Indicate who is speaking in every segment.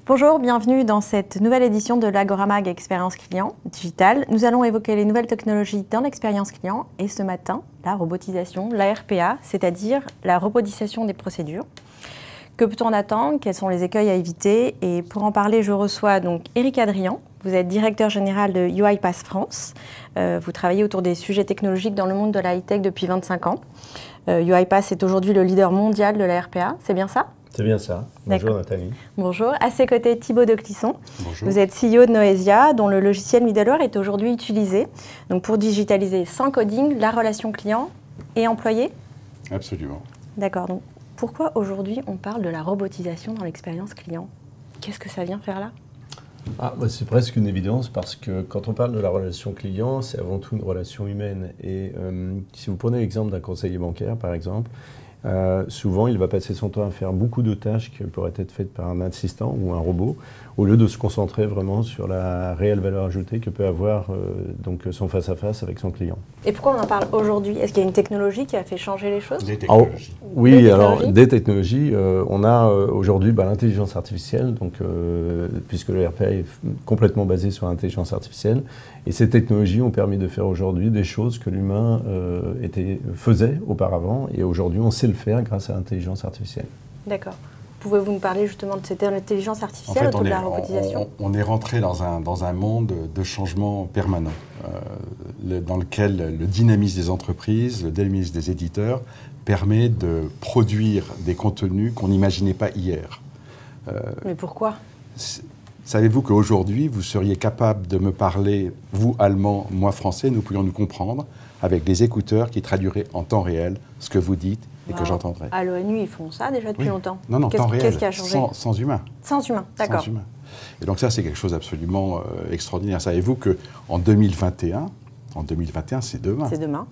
Speaker 1: Bonjour, bienvenue dans cette nouvelle édition de l'Agora-Mag Expérience Client Digital. Nous allons évoquer les nouvelles technologies dans l'expérience client et ce matin, la robotisation, la RPA, c'est-à-dire la robotisation des procédures. Que peut-on attendre? Quels sont les écueils à éviter? Et pour en parler, je reçois donc Éric Adrian. Vous êtes directeur général de UiPath France. Vous travaillez autour des sujets technologiques dans le monde de la high-tech depuis 25 ans. UiPath est aujourd'hui le leader mondial de la RPA, c'est bien ça?
Speaker 2: C'est bien ça. Bonjour Nathalie.
Speaker 1: Bonjour. À ses côtés, Thibaut de Clisson.
Speaker 3: Bonjour.
Speaker 1: Vous êtes CEO de Noesia, dont le logiciel middleware est aujourd'hui utilisé donc pour digitaliser sans coding la relation client et employé.
Speaker 3: Absolument.
Speaker 1: D'accord. Donc, pourquoi aujourd'hui on parle de la robotisation dans l'expérience client? Qu'est-ce que ça vient faire là?
Speaker 2: C'est presque une évidence parce que quand on parle de la relation client, c'est avant tout une relation humaine. Et si vous prenez l'exemple d'un conseiller bancaire, par exemple, souvent il va passer son temps à faire beaucoup de tâches qui pourraient être faites par un assistant ou un robot, au lieu de se concentrer vraiment sur la réelle valeur ajoutée que peut avoir donc son face-à-face avec son client.
Speaker 1: Et pourquoi on en parle aujourd'hui? Est-ce qu'il y a une technologie qui a fait changer les choses?
Speaker 3: Des technologies.
Speaker 2: Oui, alors des technologies. On a aujourd'hui l'intelligence artificielle, donc, puisque le RPA est complètement basé sur l'intelligence artificielle. Et ces technologies ont permis de faire aujourd'hui des choses que l'humain faisait auparavant. Et aujourd'hui, on sait le faire grâce à l'intelligence artificielle. D'accord.
Speaker 1: Pouvez-vous nous parler justement de cette intelligence artificielle autour de la robotisation?
Speaker 3: On est rentré dans un monde de changement permanent, dans lequel le dynamisme des entreprises, le dynamisme des éditeurs permet de produire des contenus qu'on n'imaginait pas hier.
Speaker 1: Mais pourquoi?
Speaker 3: Savez-vous qu'aujourd'hui, vous seriez capable de me parler, vous allemand, moi français, nous pourrions nous comprendre avec des écouteurs qui traduiraient en temps réel ce que vous dites et que j'entendrai.
Speaker 1: À l'ONU, ils font ça déjà depuis longtemps.
Speaker 3: Non, temps réel.
Speaker 1: Qu'est-ce qui a changé?
Speaker 3: Sans humain.
Speaker 1: Sans humain, d'accord.
Speaker 3: Sans humain. Et donc ça, c'est quelque chose d'absolument extraordinaire. Savez-vous qu'en 2021, c'est demain.
Speaker 1: C'est demain.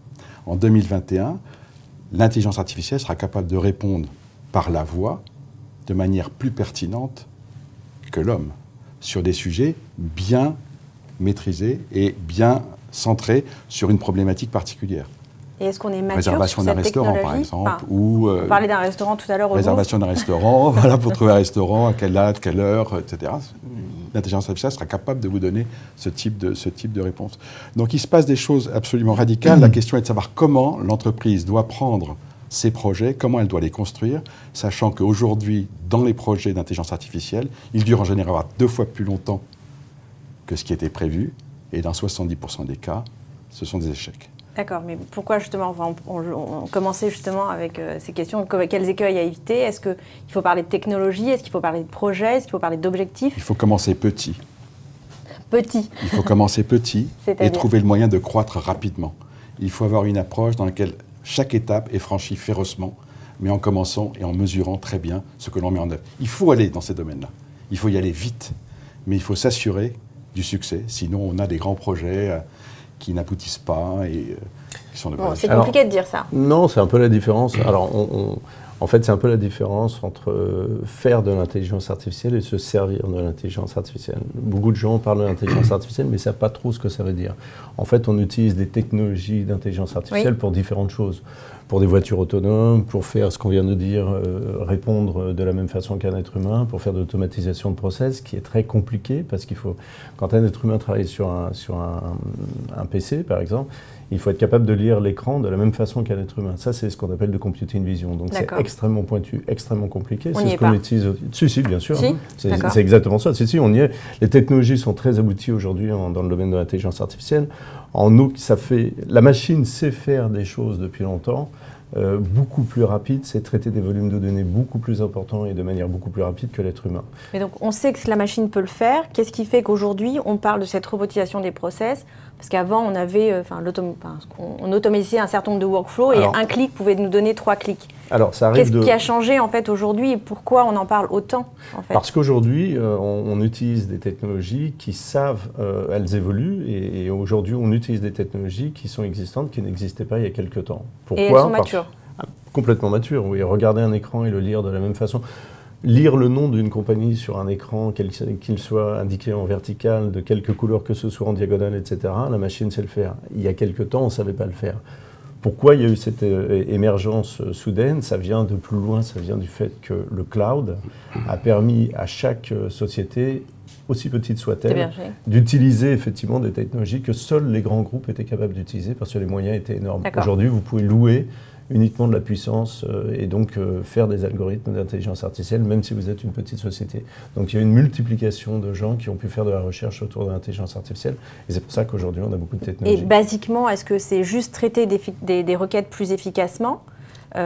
Speaker 3: En 2021, l'intelligence artificielle sera capable de répondre par la voix de manière plus pertinente que l'homme sur des sujets bien maîtrisés et bien centrés sur une problématique particulière.
Speaker 1: Et est-ce qu'on est mature
Speaker 3: réservation
Speaker 1: sur
Speaker 3: d'un
Speaker 1: cette
Speaker 3: restaurant,
Speaker 1: technologie?
Speaker 3: par exemple, ou
Speaker 1: on parlait d'un restaurant tout à l'heure.
Speaker 3: Réservation d'un restaurant, voilà, pour trouver un restaurant, à quelle date, quelle heure, etc. L'intelligence artificielle sera capable de vous donner ce type de réponse. Donc il se passe des choses absolument radicales. La question est de savoir comment l'entreprise doit prendre ces projets, comment elle doit les construire, sachant qu'aujourd'hui, dans les projets d'intelligence artificielle, ils durent en général 2 fois plus longtemps que ce qui était prévu, et dans 70% des cas, ce sont des échecs.
Speaker 1: D'accord, mais pourquoi justement, on commençait justement avec ces questions, quels écueils à éviter? Est-ce qu'il faut parler de technologie? Est-ce qu'il faut parler de projet? Est-ce qu'il faut parler d'objectifs?
Speaker 3: Il faut commencer petit.
Speaker 1: Petit.
Speaker 3: Il faut commencer petit et trouver le moyen de croître rapidement. Il faut avoir une approche dans laquelle chaque étape est franchie férocement, mais en commençant et en mesurant très bien ce que l'on met en œuvre. Il faut aller dans ces domaines-là. Il faut y aller vite, mais il faut s'assurer du succès. Sinon, on a des grands projets qui n'aboutissent pas et qui sont de
Speaker 1: c'est compliqué de dire ça.
Speaker 2: Non, c'est un peu la différence. Alors, en fait, c'est un peu la différence entre faire de l'intelligence artificielle et se servir de l'intelligence artificielle. Beaucoup de gens parlent de l'intelligence artificielle, mais ne savent pas trop ce que ça veut dire. En fait, on utilise des technologies d'intelligence artificielle pour différentes choses. Pour des voitures autonomes, pour faire ce qu'on vient de dire, répondre de la même façon qu'un être humain, pour faire de l'automatisation de process, qui est très compliqué, parce qu'il faut, quand un être humain travaille sur un PC, par exemple, il faut être capable de lire l'écran de la même façon qu'un être humain. Ça, c'est ce qu'on appelle le computing vision. Donc, c'est extrêmement pointu, extrêmement compliqué. C'est ce qu'on utilise. Si, bien sûr.
Speaker 1: Si,
Speaker 2: c'est exactement ça. Si, on y est. Les technologies sont très abouties aujourd'hui dans le domaine de l'intelligence artificielle. La machine sait faire des choses depuis longtemps. Beaucoup plus rapide, c'est traiter des volumes de données beaucoup plus importants et de manière beaucoup plus rapide que l'être humain.
Speaker 1: Mais donc, on sait que la machine peut le faire. Qu'est-ce qui fait qu'aujourd'hui, on parle de cette robotisation des process? Parce qu'avant, on avait, on automatisait un certain nombre de workflows et un clic pouvait nous donner 3 clics.
Speaker 2: Alors, ça arrive.
Speaker 1: Qu'est-ce qui a changé en fait aujourd'hui et pourquoi on en parle autant en fait?
Speaker 2: Parce qu'aujourd'hui, on utilise des technologies qui savent, elles évoluent et aujourd'hui, on utilise des technologies qui sont existantes, qui n'existaient pas il y a quelques temps. Pourquoi?
Speaker 1: Et elles sont matures.
Speaker 2: Complètement matures, oui. Regarder un écran et le lire de la même façon. Lire le nom d'une compagnie sur un écran, qu'il soit indiqué en vertical, de quelque couleur que ce soit, en diagonale, etc., la machine sait le faire. Il y a quelque temps, on ne savait pas le faire. Pourquoi il y a eu cette émergence soudaine? Ça vient de plus loin, ça vient du fait que le cloud a permis à chaque société, aussi petite soit-elle, d'utiliser effectivement des technologies que seuls les grands groupes étaient capables d'utiliser parce que les moyens étaient énormes. Aujourd'hui, vous pouvez louer uniquement de la puissance et donc faire des algorithmes d'intelligence artificielle, même si vous êtes une petite société. Donc il y a une multiplication de gens qui ont pu faire de la recherche autour de l'intelligence artificielle, et c'est pour ça qu'aujourd'hui on a beaucoup de technologies.
Speaker 1: Et basiquement, est-ce que c'est juste traiter des requêtes plus efficacement oui,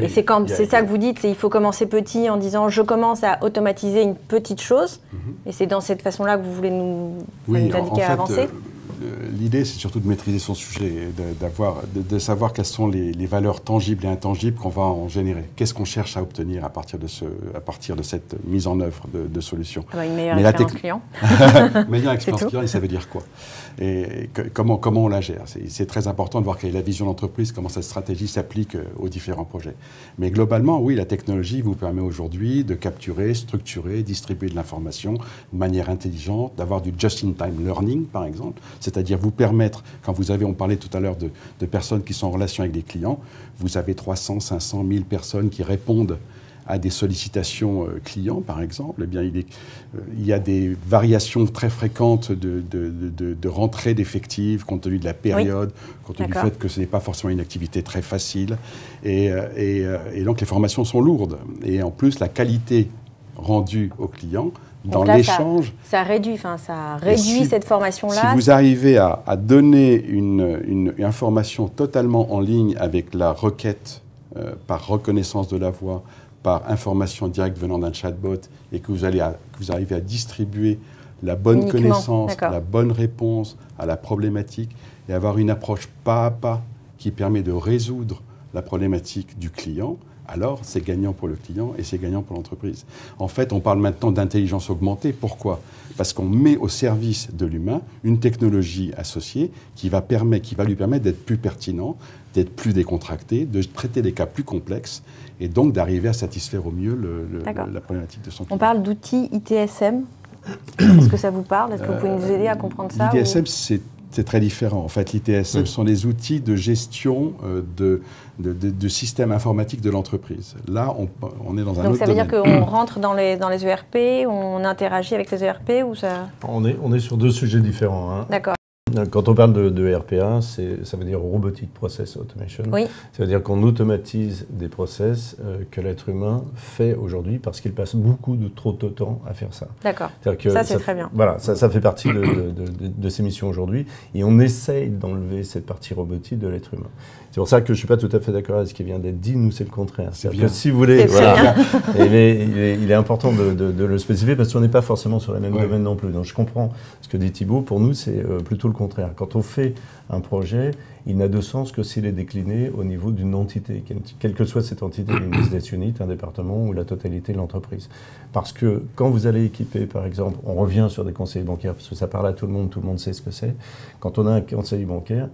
Speaker 1: et c'est ça que vous dites, il faut commencer petit en disant je commence à automatiser une petite chose, et c'est dans cette façon-là que vous voulez nous indiquer à avancer.
Speaker 3: L'idée, c'est surtout de maîtriser son sujet, de savoir quelles sont les valeurs tangibles et intangibles qu'on va en générer. Qu'est-ce qu'on cherche à obtenir à partir de cette mise en œuvre de solutions.
Speaker 1: Une meilleure expérience client.
Speaker 3: Meilleure expérience client, et ça veut dire quoi? Et comment on la gère? C'est très important de voir quelle est la vision de l'entreprise, comment cette stratégie s'applique aux différents projets. Mais globalement, oui, la technologie vous permet aujourd'hui de capturer, structurer, distribuer de l'information de manière intelligente, d'avoir du just-in-time learning, par exemple. C'est-à-dire vous permettre, quand on parlait tout à l'heure de personnes qui sont en relation avec des clients, vous avez 300, 500, 1000 personnes qui répondent à des sollicitations clients, par exemple. Eh bien, il y a des variations très fréquentes de rentrée d'effectifs, compte tenu de la période, compte tenu du fait que ce n'est pas forcément une activité très facile. Et donc, les formations sont lourdes. Et en plus, la qualité rendue aux clients, dans l'échange.
Speaker 1: Ça réduit cette formation-là.
Speaker 3: Si vous arrivez à donner une information totalement en ligne avec la requête par reconnaissance de la voix, par information directe venant d'un chatbot, et que vous arrivez à distribuer la bonne connaissance, la bonne réponse à la problématique, et avoir une approche pas à pas qui permet de résoudre la problématique du client, alors c'est gagnant pour le client et c'est gagnant pour l'entreprise. En fait, on parle maintenant d'intelligence augmentée. Pourquoi? Parce qu'on met au service de l'humain une technologie associée qui va lui permettre d'être plus pertinent, d'être plus décontracté, de traiter des cas plus complexes et donc d'arriver à satisfaire au mieux la problématique de son client.
Speaker 1: On parle d'outils ITSM. Est-ce que ça vous parle? Est-ce que vous pouvez nous aider à comprendre ça?
Speaker 3: L'ITSM, c'est très différent. En fait, l'ITSM sont les outils de gestion de systèmes informatiques de l'entreprise. Là, on est dans un autre domaine.
Speaker 1: Donc ça veut dire qu'on rentre dans les ERP, on interagit avec les ERP ou ça...
Speaker 2: On est sur deux sujets différents. Hein.
Speaker 1: D'accord.
Speaker 2: Quand on parle de RPA, ça veut dire Robotic Process Automation.
Speaker 1: Oui.
Speaker 2: Ça veut dire qu'on automatise des process que l'être humain fait aujourd'hui parce qu'il passe beaucoup trop de temps à faire ça.
Speaker 1: D'accord. Ça, c'est très bien.
Speaker 2: Voilà, ça fait partie de ces missions aujourd'hui. Et on essaye d'enlever cette partie robotique de l'être humain. C'est pour ça que je ne suis pas tout à fait d'accord avec ce qui vient d'être dit. Nous, c'est le contraire. C'est-à-dire que si vous voulez, il est important de le spécifier parce qu'on n'est pas forcément sur les mêmes domaines non plus. Donc je comprends ce que dit Thibault. Pour nous, c'est plutôt le contraire. Quand on fait un projet, il n'a de sens que s'il est décliné au niveau d'une entité, quelle que soit cette entité, une business unit, un département ou la totalité de l'entreprise. Parce que quand vous allez équiper, par exemple, on revient sur des conseillers bancaires, parce que ça parle à tout le monde sait ce que c'est. Quand on a un conseiller bancaire,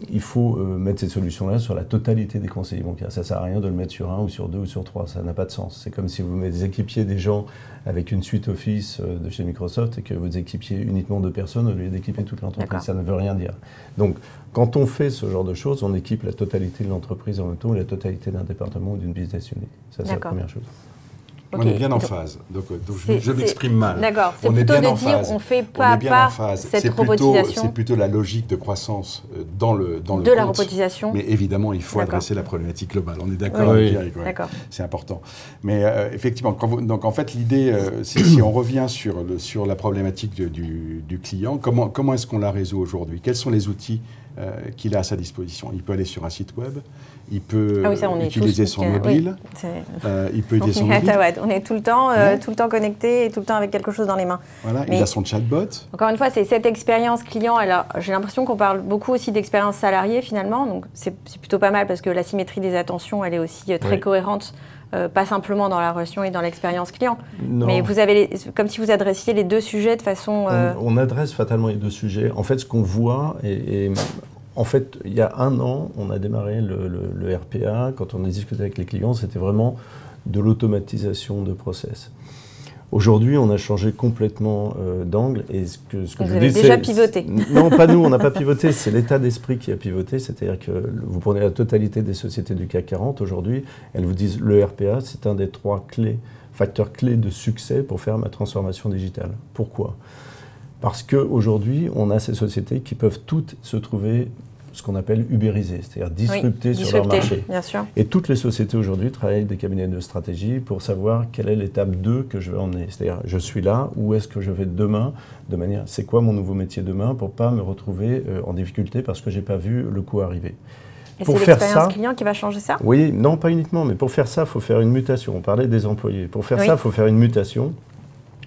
Speaker 2: il faut mettre cette solution-là sur la totalité des conseillers bancaires. Ça ne sert à rien de le mettre sur un ou sur deux ou sur trois, ça n'a pas de sens. C'est comme si vous équipiez des gens avec une suite Office de chez Microsoft et que vous équipiez uniquement 2 personnes au lieu d'équiper toute l'entreprise. Ça ne veut rien dire. Donc, quand on fait ce genre de choses, on équipe la totalité de l'entreprise en même temps ou la totalité d'un département ou d'une business unit. Ça, c'est la première chose.
Speaker 3: On est bien en phase. Donc je m'exprime mal.
Speaker 1: D'accord. C'est plutôt de dire on fait pas à pas cette robotisation.
Speaker 3: C'est plutôt la logique de croissance dans le
Speaker 1: de la robotisation.
Speaker 3: Mais évidemment, il faut adresser la problématique globale. On est d'accord avec Eric. C'est important. Mais effectivement, donc en fait, l'idée, si on revient sur la problématique du client, comment est-ce qu'on la résout aujourd'hui? Quels sont les outils qu'il a à sa disposition? Il peut aller sur un site web, il peut utiliser son mobile, il peut utiliser son mobile.
Speaker 1: On est tout le temps connecté et tout le temps avec quelque chose dans les mains.
Speaker 3: Voilà, il a son chatbot.
Speaker 1: Encore une fois, c'est cette expérience client. Alors, j'ai l'impression qu'on parle beaucoup aussi d'expérience salariée finalement, donc c'est plutôt pas mal parce que la symétrie des attentions, elle est aussi très cohérente. Pas simplement dans la relation et dans l'expérience client. Non. Mais vous avez comme si vous adressiez les deux sujets de façon...
Speaker 2: On adresse fatalement les deux sujets. En fait, ce qu'on voit, en fait, il y a 1 an, on a démarré le RPA. Quand on a discuté avec les clients, c'était vraiment de l'automatisation de process. Aujourd'hui, on a changé complètement d'angle. Et ce que
Speaker 1: vous
Speaker 2: je
Speaker 1: avez
Speaker 2: dis,
Speaker 1: déjà pivoté.
Speaker 2: Non, pas nous, on n'a pas pivoté. C'est l'état d'esprit qui a pivoté. C'est-à-dire que vous prenez la totalité des sociétés du CAC 40 aujourd'hui, elles vous disent le RPA, c'est un des 3 facteurs clés de succès pour faire ma transformation digitale. Pourquoi ? Parce qu'aujourd'hui, on a ces sociétés qui peuvent toutes se trouver ce qu'on appelle ubérisées, c'est-à-dire disruptées sur leur marché.
Speaker 1: Bien sûr.
Speaker 2: Et toutes les sociétés aujourd'hui travaillent avec des cabinets de stratégie pour savoir quelle est l'étape 2 que je vais emmener. C'est-à-dire, je suis là, où est-ce que je vais demain, de manière, c'est quoi mon nouveau métier demain, pour ne pas me retrouver en difficulté parce que je n'ai pas vu le coup arriver.
Speaker 1: Et c'est l'expérience client qui va changer ça ?
Speaker 2: Oui, non, pas uniquement, mais pour faire ça, il faut faire une mutation. On parlait des employés. Pour faire ça, il faut faire une mutation.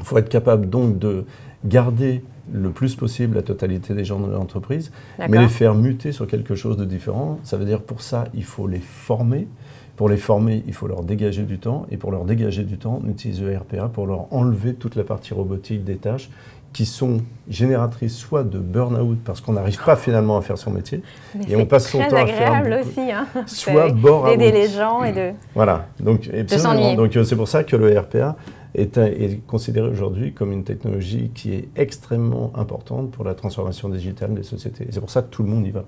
Speaker 2: Il faut être capable donc de garder le plus possible la totalité des gens de l'entreprise, mais les faire muter sur quelque chose de différent. Ça veut dire pour ça, il faut les former. Pour les former, il faut leur dégager du temps. Et pour leur dégager du temps, on utilise le RPA pour leur enlever toute la partie robotique des tâches qui sont génératrices soit de burn-out parce qu'on n'arrive pas finalement à faire son métier,
Speaker 1: mais
Speaker 2: et on passe son temps à faire
Speaker 1: agréable aussi, hein,
Speaker 2: soit bore-out.
Speaker 1: D'aider les gens et de...
Speaker 2: Voilà, donc
Speaker 1: s'ennuyer.
Speaker 2: Donc c'est pour ça que le RPA est considéré aujourd'hui comme une technologie qui est extrêmement importante pour la transformation digitale des sociétés. Et c'est pour ça que tout le monde y va.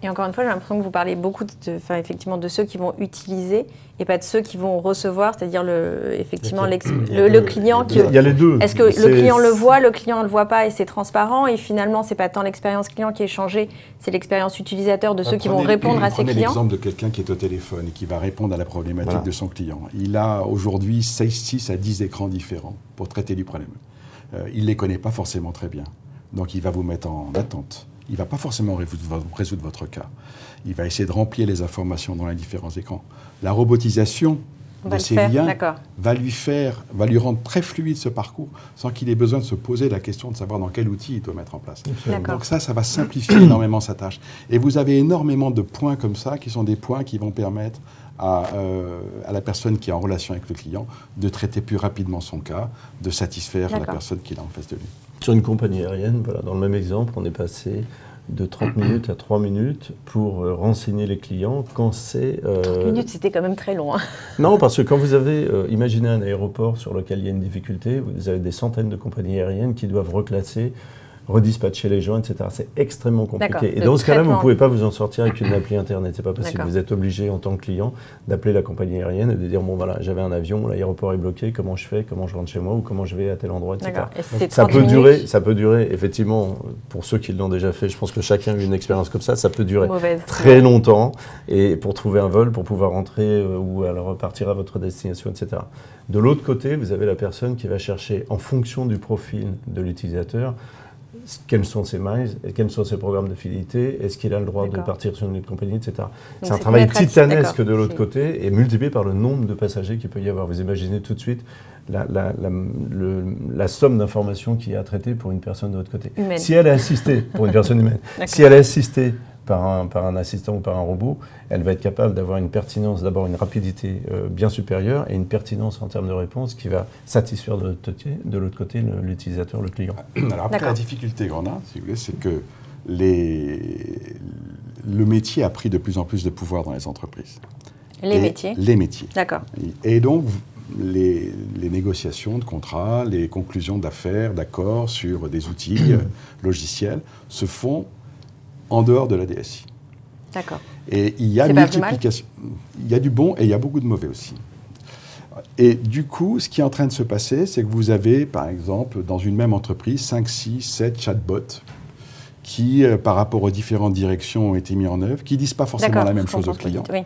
Speaker 1: Et encore une fois, j'ai l'impression que vous parlez beaucoup effectivement de ceux qui vont utiliser et pas de ceux qui vont recevoir, c'est-à-dire le client qui...
Speaker 2: Il y a les deux.
Speaker 1: Est-ce que le client le voit, le client ne le voit pas et c'est transparent, et finalement, c'est pas tant l'expérience client qui est changée, c'est l'expérience utilisateur de ceux qui vont répondre à ses clients.
Speaker 3: Prenez l'exemple de quelqu'un qui est au téléphone et qui va répondre à la problématique de son client. Il a aujourd'hui 6 à 10 écrans différents pour traiter du problème. Il ne les connaît pas forcément très bien. Donc il va vous mettre en attente. Il ne va pas forcément résoudre votre cas. Il va essayer de remplir les informations dans les différents écrans. La robotisation de ces liens va lui rendre très fluide ce parcours sans qu'il ait besoin de se poser la question de savoir dans quel outil il doit mettre en place. Donc ça va simplifier énormément sa tâche. Et vous avez énormément de points comme ça qui sont des points qui vont permettre à la personne qui est en relation avec le client de traiter plus rapidement son cas, de satisfaire la personne qu'il a en face de lui.
Speaker 2: Sur une compagnie aérienne, voilà, dans le même exemple, on est passé de 30 minutes à 3 minutes pour renseigner les clients quand c'est...
Speaker 1: 30 minutes, c'était quand même très long. Hein.
Speaker 2: Non, parce que quand vous avez imaginé un aéroport sur lequel il y a une difficulté, vous avez des centaines de compagnies aériennes qui doivent reclasser, redispatcher les gens, etc. C'est extrêmement compliqué. Et dans ce cas-là, vous ne pouvez pas vous en sortir avec une appli Internet. C'est pas possible. Vous êtes obligé, en tant que client, d'appeler la compagnie aérienne et de dire, bon voilà, j'avais un avion, l'aéroport est bloqué, comment je fais, comment je rentre chez moi, ou comment je vais à tel endroit, etc. Ça peut durer, effectivement, pour ceux qui l'ont déjà fait, je pense que chacun a eu une expérience comme ça peut durer très longtemps, et pour trouver un vol, pour pouvoir rentrer ou alors repartir à votre destination, etc. De l'autre côté, vous avez la personne qui va chercher, en fonction du profil de l'utilisateur, quels sont ses miles, quels sont ses programmes de fidélité, est-ce qu'il a le droit de partir sur une autre compagnie, etc. C'est un travail titanesque de l'autre côté et multiplié par le nombre de passagers qu'il peut y avoir. Vous imaginez tout de suite la somme d'informations qu'il y a à traiter pour une personne de l'autre côté.
Speaker 1: Humaine.
Speaker 2: Si elle est assistée, pour une personne humaine, si elle est assistée par un assistant ou par un robot, elle va être capable d'avoir une pertinence, d'abord une rapidité bien supérieure et une pertinence en termes de réponse qui va satisfaire de l'autre côté l'utilisateur, le client.
Speaker 3: Alors après, la difficulté qu'on a, si vous voulez, c'est que le métier a pris de plus en plus de pouvoir dans les entreprises.
Speaker 1: Les métiers. D'accord.
Speaker 3: Et donc, les négociations de contrats, les conclusions d'affaires, d'accords sur des outils logiciels se font en dehors de la DSI.
Speaker 1: D'accord.
Speaker 3: Et il y a multiplication. Il y a du bon et il y a beaucoup de mauvais aussi. Et du coup, ce qui est en train de se passer, c'est que vous avez, par exemple, dans une même entreprise, 5, 6, 7 chatbots qui, par rapport aux différentes directions, ont été mis en œuvre, qui ne disent pas forcément la même chose aux clients. Oui.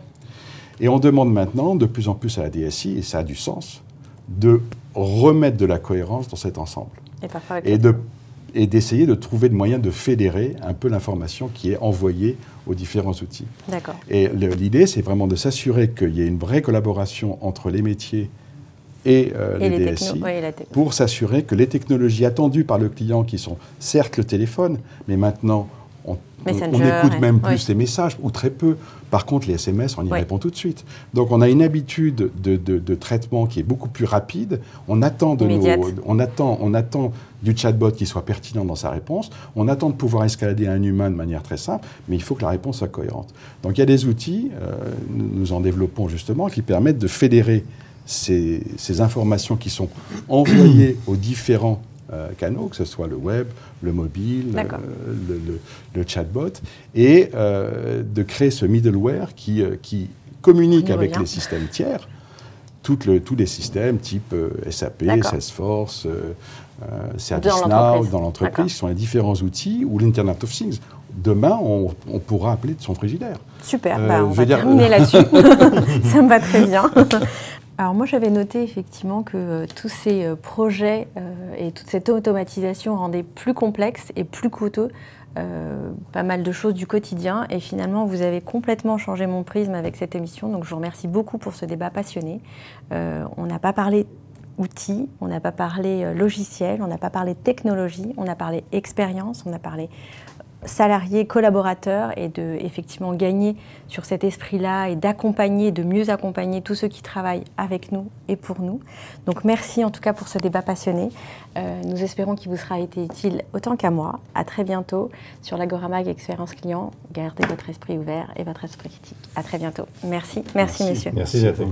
Speaker 3: Et on demande maintenant de plus en plus à la DSI, et ça a du sens, de remettre de la cohérence dans cet ensemble. Et d'essayer de trouver des moyens de fédérer un peu l'information qui est envoyée aux différents outils.
Speaker 1: D'accord.
Speaker 3: Et l'idée, c'est vraiment de s'assurer qu'il y ait une vraie collaboration entre les métiers et les DSI pour s'assurer que les technologies attendues par le client, qui sont certes le téléphone, mais maintenant on écoute même plus les messages, ou très peu. Par contre, les SMS, on y répond tout de suite. Donc, on a une habitude de traitement qui est beaucoup plus rapide. On attend du chatbot qui soit pertinent dans sa réponse. On attend de pouvoir escalader un humain de manière très simple, mais il faut que la réponse soit cohérente. Donc, il y a des outils, nous en développons justement, qui permettent de fédérer ces informations qui sont envoyées aux différents canaux, que ce soit le web, le mobile, le chatbot, et de créer ce middleware qui communique avec les systèmes tiers, tous les systèmes type SAP, Salesforce, ServiceNow dans l'entreprise, qui sont les différents outils, ou l'Internet of Things. Demain, on pourra appeler de son frigidaire.
Speaker 1: Super, on va terminer là-dessus. Ça me va très bien. Alors moi, j'avais noté effectivement que tous ces projets et toute cette automatisation rendaient plus complexe et plus coûteux pas mal de choses du quotidien. Et finalement, vous avez complètement changé mon prisme avec cette émission. Donc je vous remercie beaucoup pour ce débat passionné. On n'a pas parlé outils, on n'a pas parlé logiciel, on n'a pas parlé technologie, on a parlé expérience, on a parlé salariés, collaborateurs, et de effectivement gagner sur cet esprit-là et d'accompagner, de mieux accompagner tous ceux qui travaillent avec nous et pour nous. Donc merci en tout cas pour ce débat passionné. Nous espérons qu'il vous sera été utile autant qu'à moi. À très bientôt sur l'Agora-Mag Expérience Client. Gardez votre esprit ouvert et votre esprit critique. À très bientôt. Merci messieurs.
Speaker 2: Merci Nathalie.